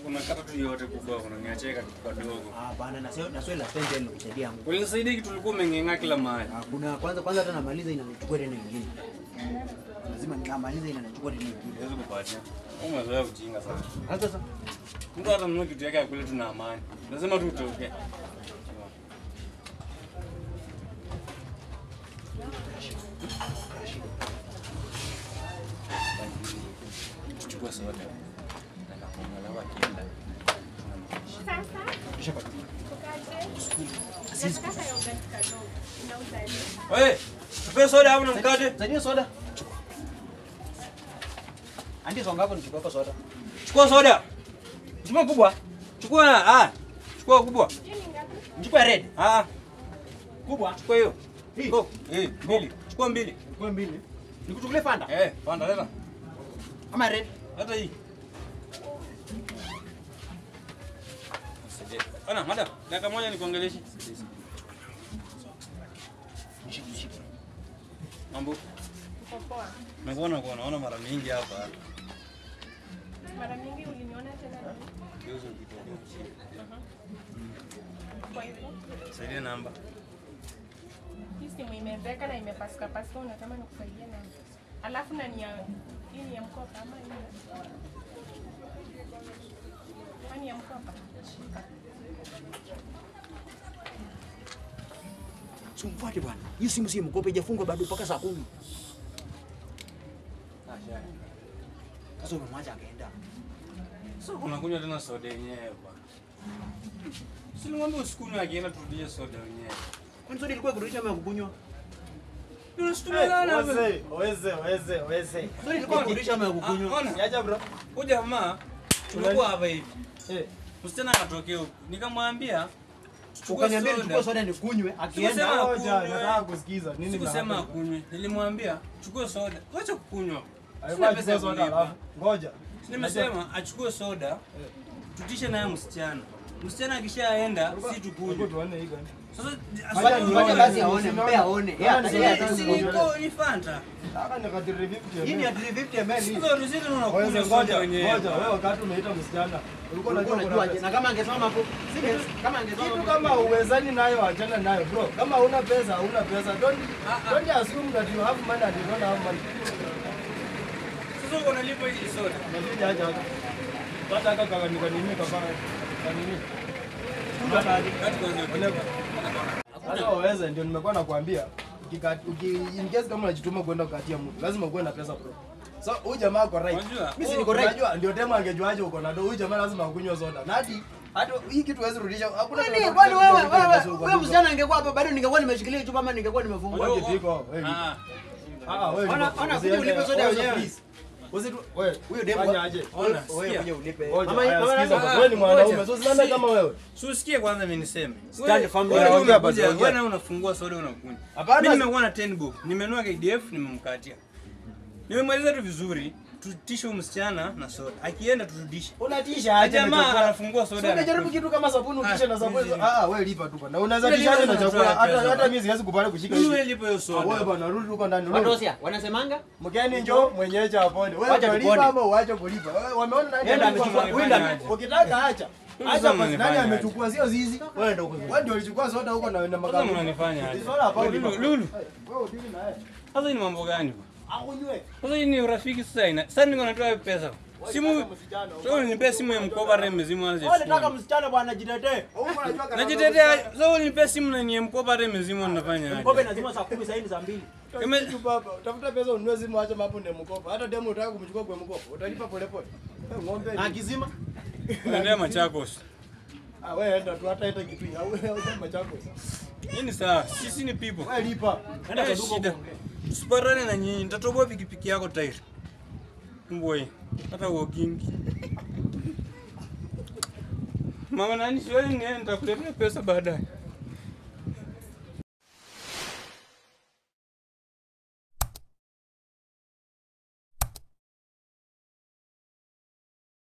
unakata tu yote kubwa unaniacheka kitu kadogo. Bana na sio la spend tena kusaidia yangu. Ulinisaidia kitu ulikuwa umengenga kila mahali. Kuna kwanza hata namaliza inanichukua tena nyingine. Lazima nikamaliza inanichukua tena nyingine. Huwezi kupatia. Umezoea ujinga sana. Sasa mtu hata mnunue kitu yake kule tuna amani. Lazima tu utoke. Tuchukue soda. Na kuangalia wakienda. Wewe, tupe soda hapo na mkate. Zaidi soda. Andi songa hapo nichukue soda. Chukua soda. Chukua kubwa. Chukua chukua kubwa. Chukua red. Kubwa. Chukua hiyo. Hii. Mbili. Chukua mbili. Chukua mbili. Nikuchukulie Fanta? Fanta leta. Ama red. Leta hii. Ana, madam, dakika moja nikuongeleshe. Mambo. Poa. Naona mara mingi hapa. Mara mingi uliniona tena nani? Ndio ukitokea chini. Kwa hivyo, Saidia namba. hii simu imebeka na imepasuka pasuka, unataka nikusaidie na. Alafu na hii ni ya mkopa ama hii? Ni ya mkopa. Sumfuate bwana. Hii simu si mkope haijafungwa bado mpaka saa 10. Sasa umemwacha akaenda. Sasa unakunywa tena soda yenyewe bwana. Si ngombe usikunywe akienda turudie soda yenyewe. Kwani soda ilikuwa kurudisha ama kukunywa? Tunastumana Weze. Soda ilikuwa kurudisha ama kukunywa? Yaja bro. Huyu jamaa tulikuwa hapa hivi. Msichana akatokea huko. Nikamwambia ukaniambia nichukue soda nikunywe, akienda hoja nataka kusikiza nini nilisema akunywe. Nilimwambia chukua soda. Acha kukunywa. Alikuwa pesa soda alafu ngoja. Nimesema achukue soda. Tutishe naye msichana. Msichana akishaenda si tukunywe. Tuone hii gani. Sasa ngoja basi aone, mpe aone. Ni Fanta. Haka ni kadri review. Hii ni 350 ml. Sasa rusini unakunywa ngoja. Wewe wakati umeita msichana ulikuwa unajua na kama angesoma hapo kama angesoma kitu kama uwezani nayo achana nayo bro. Kama huna pesa. Don't assume that you have money and you don't have money. Sasa unalipa hii soda. Ndio haja. Pata haka kanini kafara. Kanini? Sasa uweze ndio nimekuwa nakwambia in case kama unajituma kwenda kukatia mtu lazima uwe na pesa bro. So huyu jamaa ako right. Mimi si niko right. Unajua ndio demo angejuaje uko na huyu jamaa lazima akunywe soda. Na hadi hii kitu huwezi rudisha. Hakuna kwani wewe msichana angekuwa hapa bado ningekuwa nimeshikilia chupa ama ningekuwa nimefungua. Wewe Ona kuja ulipe soda wenyewe. Wewe huyo demo fanyaje? Wewe kuja ulipe. Mama wewe ni mwanaume. So usiende kama wewe. Usikie kwanza mimi niseme. Stand family. Wewe na unafungua soda unakunywa. Mimi nimekuwa na 10 bob. Nimenunua KDF nimemkatia. Nimemaliza tu vizuri. Tutishe msichana na soda. Akienda turudishe. Unatisha aje jamaa anafungua soda. Unajaribu kitu kama sabuni ukisha na sabuni. Wewe lipa tu bwana. Unaweza tishaje na chakula hata mimi siwezi kupale kushika hivi. Wewe lipa hiyo soda. Wewe bwana rudi huko ndani. Wadosia wanasemanga mgeni njoo mwenyewe apone. Wewe utalipa ama uache kulipa. Wameona nani amechukua winda. Ukitaka acha. Acha basi nani amechukua sio zizi. Wewe ndio uko. Wewe ndio ulichukua soda huko na magamu. Unanifanya aje? Soda hapa Lulu. Wewe udili na yeye. Sasa ni mambo gani? Akunywe. Sasa hii ni urafiki sasa. Sasa niko natoa pesa. Simu. Sio nipe simu ya mkoba reme simu anze. Wewe unataka msichana bwana jitetee. Najitetea. Sasa nipe simu na ni mkoba reme simu ninafanya aje? Mkoba lazima saa 10 sasa ni saa 2. Tu baba, utafuta pesa ununue simu acha mambo ni mkopo. Hata demo unataka kumchukua kwa mkopo. Utalipa pole pole. Ng'ombe. Na kizima. Ndio Machakos. Wewe enda tu hata ita kitu. Wewe Machakos. Hii ni sawa. Sisi ni people. Wewe lipa. Enda kwa duka huko. Usiparane na nyinyi. Nitatoboa pikipiki yako tairi. Mboi. Hata walking. Mama nani siwezi nienda nitakuletea pesa baadaye.